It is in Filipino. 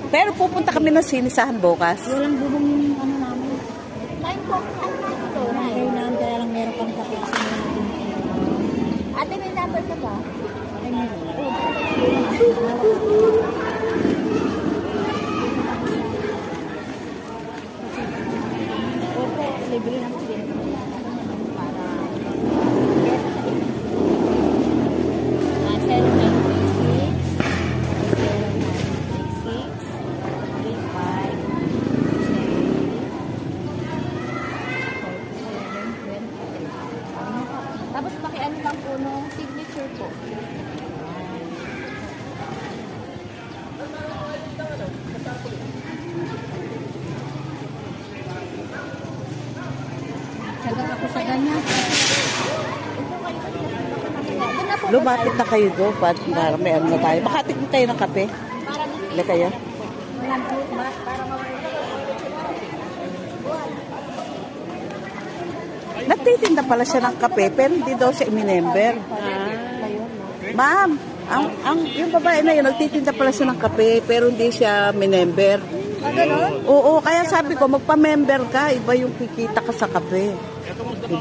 Pero pupunta kami ng sinisahan bukas. Walang bubong yung ano namin. Kain po, ano na ito? Kainan, kaya lang meron pang kape. Ate, may number ka ba? Ay, meron. Opo, libre ng sila. Para... 0996 tapos pakiano lang po nung signature po. Tsaga ako sa ganyan. Lumapit na kayo doon para may ano na tayo. Makatik tayo ng kape. Hindi kayo? Nagtitinda pala siya ng kape pero hindi daw siya iminember. Ma'am, yung babae na yun, nagtitinda pala siya ng kape pero hindi siya minember. Gano'n? Oo, kaya sabi ko, magpa-member ka, iba yung kikita ka sa kape. Diba?